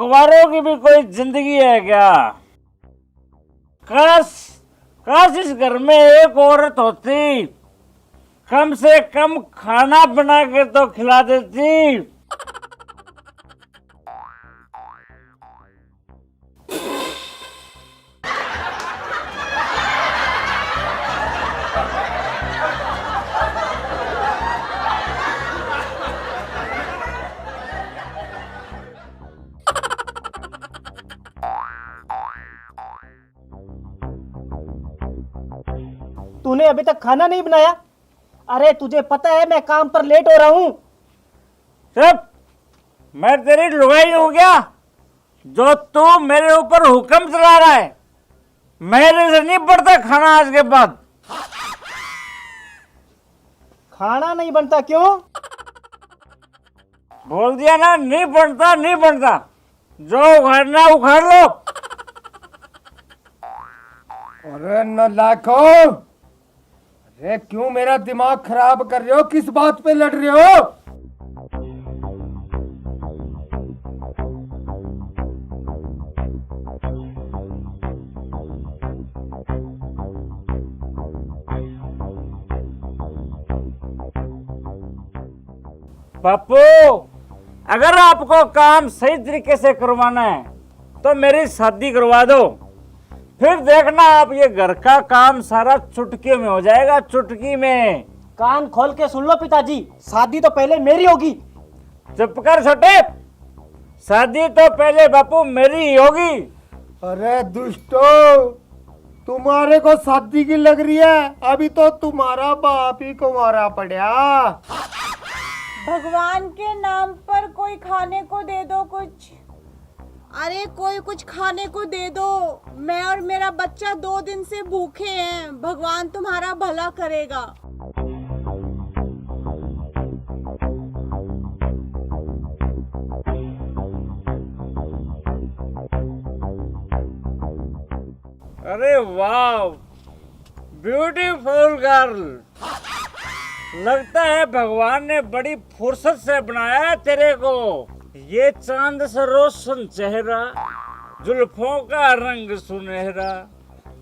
कुंवारों की भी कोई जिंदगी है क्या? काश काश इस घर में एक औरत होती, कम से कम खाना बना के तो खिला देती। तूने अभी तक खाना नहीं बनाया? अरे तुझे पता है मैं काम पर लेट हो रहा हूँ। सब मैं तेरी लुगाई हूं क्या जो तू मेरे ऊपर हुक्म चला रहा है? मेरे से नहीं पड़ता खाना आज के बाद। खाना नहीं बनता क्यों? बोल दिया ना, नहीं बनता नहीं बनता। जो उखाड़ना उखाड़ लो। अरे नालायको, अरे क्यों मेरा दिमाग खराब कर रहे हो? किस बात पे लड़ रहे हो? पप्पू, अगर आपको काम सही तरीके से करवाना है तो मेरी शादी करवा दो। फिर देखना आप, ये घर का काम सारा चुटकी में हो जाएगा, चुटकी में। कान खोल के सुन लो पिताजी, शादी तो पहले मेरी होगी। चुप कर छोटे, शादी तो पहले बापू मेरी ही होगी। अरे दुष्टो, तुम्हारे को शादी की लग रही है? अभी तो तुम्हारा बाप ही कुंवारा पड़ा। भगवान के नाम पर कोई खाने को दे दो कुछ। अरे कोई कुछ खाने को दे दो। मैं और मेरा बच्चा 2 दिन से भूखे हैं। भगवान तुम्हारा भला करेगा। अरे वाह, ब्यूटीफुल गर्ल। लगता है भगवान ने बड़ी फुर्सत से बनाया है तेरे को। ये चांद सा रोशन चेहरा, जुल्फों का रंग सुनहरा,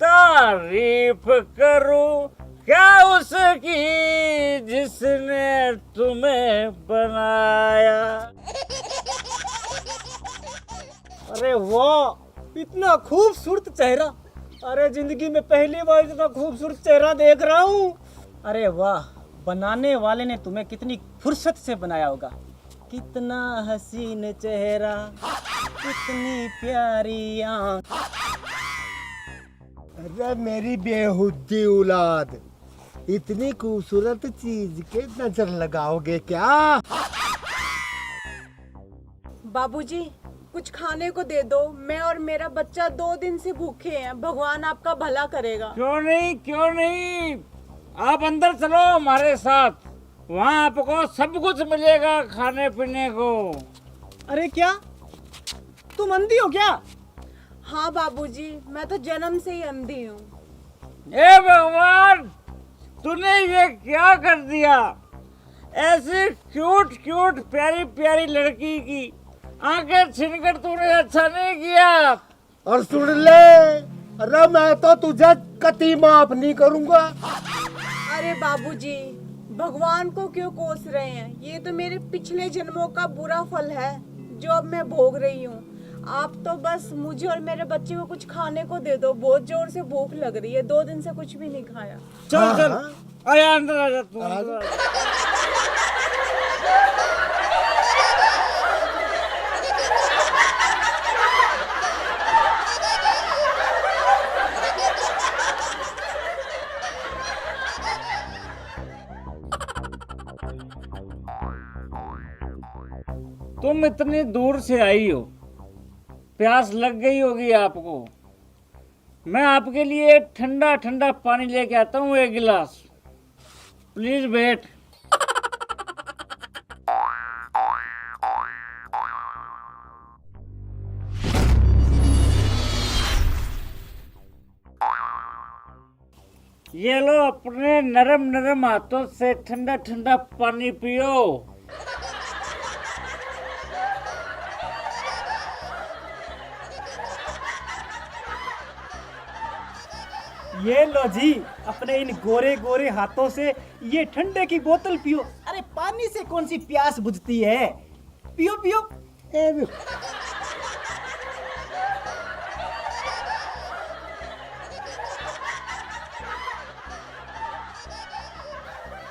तारीफ करूं क्या उसकी जिसने तुम्हें बनाया। अरे वाह, इतना खूबसूरत चेहरा। अरे जिंदगी में पहली बार इतना खूबसूरत चेहरा देख रहा हूँ। अरे वाह, बनाने वाले ने तुम्हें कितनी फुर्सत से बनाया होगा। कितना हसीन चेहरा, कितनी प्यारी आँख। अरे मेरी बेहुदी औलाद, इतनी खूबसूरत चीज के नजर लगाओगे क्या? बाबूजी, कुछ खाने को दे दो। मैं और मेरा बच्चा 2 दिन से भूखे हैं। भगवान आपका भला करेगा। क्यों नहीं, क्यों नहीं, आप अंदर चलो हमारे साथ। वहाँ आपको सब कुछ मिलेगा खाने पीने को। अरे क्या तुम अंधी हो क्या? हाँ बाबूजी, मैं तो जन्म से ही अंधी हूँ। हे भगवान, तूने ये क्या कर दिया? ऐसी क्यूट क्यूट प्यारी प्यारी लड़की की आंखें छीनकर तूने अच्छा नहीं किया। और सुन ले, अरे मैं तो तुझे कती माफ नहीं करूंगा। अरे बाबूजी, भगवान को क्यों कोस रहे हैं? ये तो मेरे पिछले जन्मों का बुरा फल है जो अब मैं भोग रही हूँ। आप तो बस मुझे और मेरे बच्चे को कुछ खाने को दे दो। बहुत जोर से भूख लग रही है। 2 दिन से कुछ भी नहीं खाया। चल चल, आया अंदर आ जा तू। अंदर आ जा। तुम इतनी दूर से आई हो, प्यास लग गई होगी आपको। मैं आपके लिए ठंडा ठंडा पानी लेके आता हूँ, 1 गिलास। Please wait. ये लो, अपने नरम नरम हाथों से ठंडा ठंडा पानी पियो। ये लो जी, अपने इन गोरे गोरे हाथों से ये ठंडे की बोतल पियो। अरे पानी से कौन सी प्यास बुझती है, पियो पियो।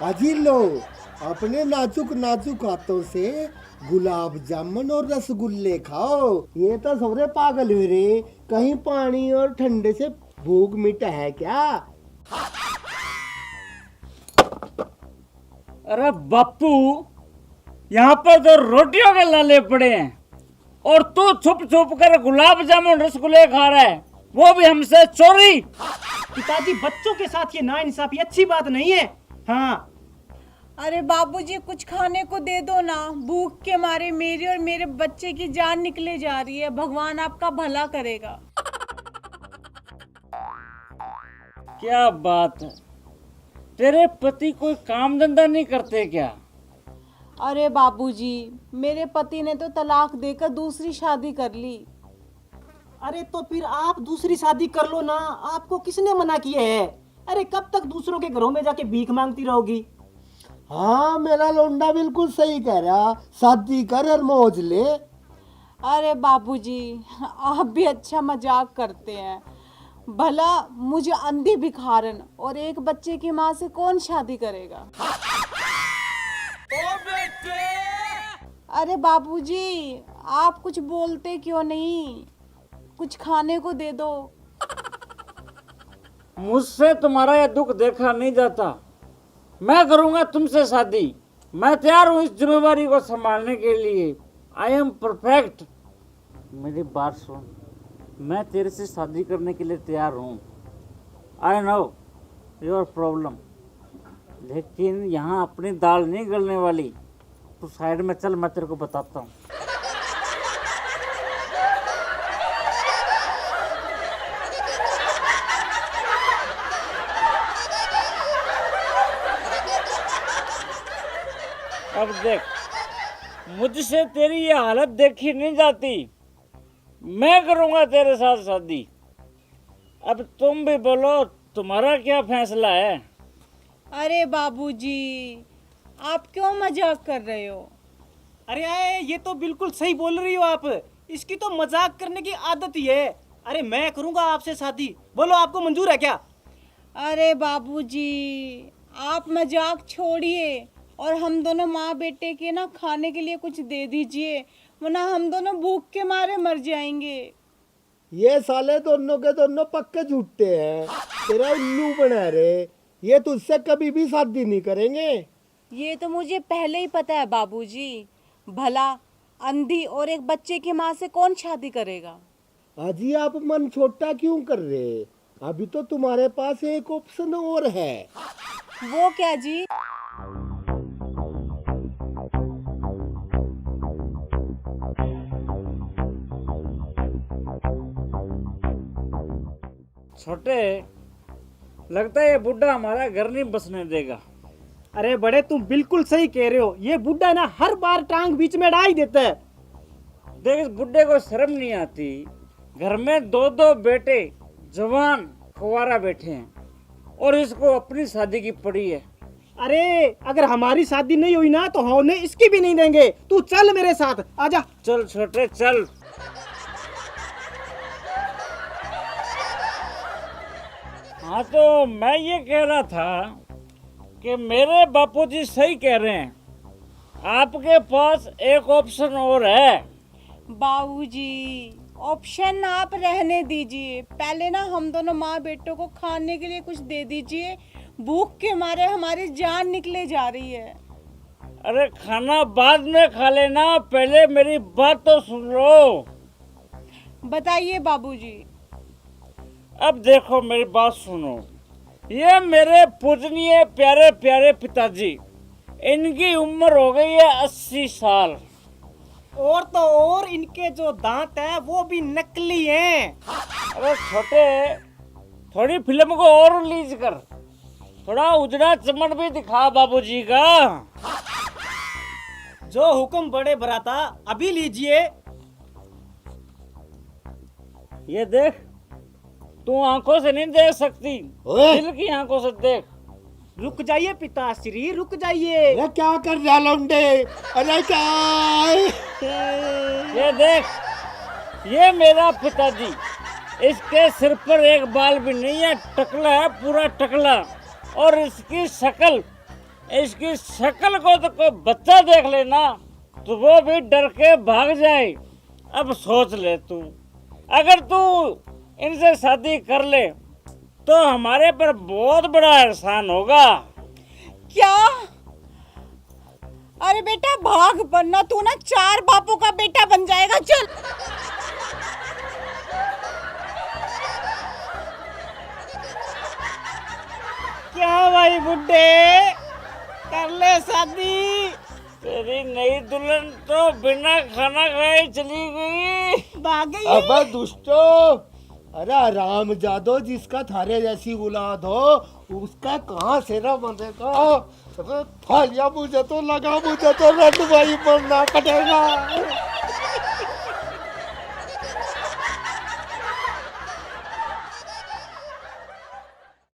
अजी लो, अपने नाजुक नाजुक हाथों से गुलाब जामुन और रसगुल्ले खाओ। ये तो सबरे पागल हुए रे, कहीं पानी और ठंडे से भूख मिट है क्या? अरे बापू, यहाँ पर तो रोटियों के लाले पड़े हैं और तू छुप छुप कर गुलाब जामुन रसगुल्ले खा रहा है, वो भी हमसे चोरी। पिताजी, बच्चों के साथ ये नाइंसाफी अच्छी बात नहीं है। हाँ, अरे बाबूजी कुछ खाने को दे दो ना, भूख के मारे मेरी और मेरे बच्चे की जान निकले जा रही है। भगवान आपका भला करेगा। क्या बात है, तेरे पति कोई काम धंधा नहीं करते क्या? अरे बाबूजी, मेरे पति ने तो तलाक देकर दूसरी शादी कर ली। अरे तो फिर आप दूसरी शादी कर लो ना, आपको किसने मना किया है? अरे कब तक दूसरों के घरों में जाके भीख मांगती रहोगी? हाँ, मेरा लोंडा बिल्कुल सही कह रहा, शादी कर और मौज ले। अरे बाबूजी, आप भी अच्छा मजाक करते हैं। भला मुझे अंधी भिखारन और एक बच्चे की माँ से कौन शादी करेगा? अरे बाबूजी, आप कुछ बोलते क्यों नहीं? कुछ खाने को दे दो। मुझसे तुम्हारा यह दुख देखा नहीं जाता। मैं करूंगा तुमसे शादी, मैं तैयार हूं इस जिम्मेवारी को संभालने के लिए। I am perfect. मेरी बात सुन, मैं तेरे से शादी करने के लिए तैयार हूँ। आई नो योर प्रॉब्लम, लेकिन यहाँ अपनी दाल नहीं गलने वाली। तू साइड में चल, मैं तेरे को बताता हूँ। अब देख, मुझसे तेरी ये हालत देखी नहीं जाती। मैं करूंगा तेरे साथ शादी। अब तुम भी बोलो, तुम्हारा क्या फैसला है? अरे बाबूजी, आप क्यों मजाक कर रहे हो? अरे ये तो बिल्कुल सही बोल रही हो आप। इसकी तो मजाक करने की आदत ही है। अरे मैं करूंगा आपसे शादी, बोलो आपको मंजूर है क्या? अरे बाबूजी, आप मजाक छोड़िए और हम दोनों माँ बेटे के ना खाने के लिए कुछ दे दीजिए, वरना हम दोनों भूख के मारे मर जाएंगे। ये साले दोनों के दोनों पक्के झूठे हैं, तेरा उल्लू बना रे। ये तुझसे कभी भी शादी नहीं करेंगे। ये तो मुझे पहले ही पता है बाबूजी। भला अंधी और एक बच्चे की माँ से कौन शादी करेगा? अजी, आप मन छोटा क्यों कर रहे? अभी तो तुम्हारे पास एक ऑप्शन और है। वो क्या जी? छोटे, लगता है ये बुढ़ा हमारा घर नहीं बसने देगा। अरे बड़े, तुम बिल्कुल सही कह रहे हो। ये बुड्ढा ना हर बार टांग बीच में अड़ा ही देता है। देख, इस बुढ़े को शर्म नहीं आती। घर में दो दो बेटे जवान कुंवारा बैठे हैं और इसको अपनी शादी की पड़ी है। अरे अगर हमारी शादी नहीं हुई ना तो होने इसकी भी नहीं देंगे। तू चल मेरे साथ, आजा। चल छोटे चल। हाँ, तो मैं ये कह रहा था कि मेरे बापूजी सही कह रहे हैं, आपके पास एक ऑप्शन और है। बाबूजी, ऑप्शन आप रहने दीजिए, पहले ना हम दोनों माँ बेटों को खाने के लिए कुछ दे दीजिए। भूख के मारे हमारी जान निकले जा रही है। अरे खाना बाद में खा लेना, पहले मेरी बात तो सुन लो। बताइए बाबूजी। अब देखो, मेरी बात सुनो। ये मेरे पूजनीय प्यारे प्यारे पिताजी, इनकी उम्र हो गई है 80 साल। और तो और इनके जो दांत है वो भी नकली हैं। अरे छोटे, थोड़ी फिल्म को और रिलीज कर, थोड़ा उजड़ा चमन भी दिखा बाबूजी का। जो हुक्म बड़े भराता, अभी लीजिए। ये देख, तू आंखों से नहीं देख सकती, ओए! दिल की आंखों से देख। रुक जाइए पिताश्री, रुक जाइए। अरे क्या कर रहा लौंडे? अरे क्या? ये देख, ये मेरा पिताजी, इसके सिर पर एक बाल भी नहीं है, टकला है, पूरा टकला। और इसकी शक्ल को तो कोई बच्चा देख लेना तो वो भी डर के भाग जाए। अब सोच ले तू, अगर तू इनसे शादी कर ले तो हमारे पर बहुत बड़ा एहसान होगा। क्या? अरे बेटा भाग, वरना तू ना 4 बापों का बेटा बन जाएगा। चल। क्या भाई बुड्ढे, कर ले शादी। तेरी नई दुल्हन तो बिना खाना खाए चली गई। भाग गई। अबे दुष्टो, अरे आराम जादो, जिसका थारे जैसी औलाद हो उसका कहाँ सेरा बंधेगा? अबे थालिया मुझे तो लगा, मुझे तो रटवाई बनना पड़ेगा।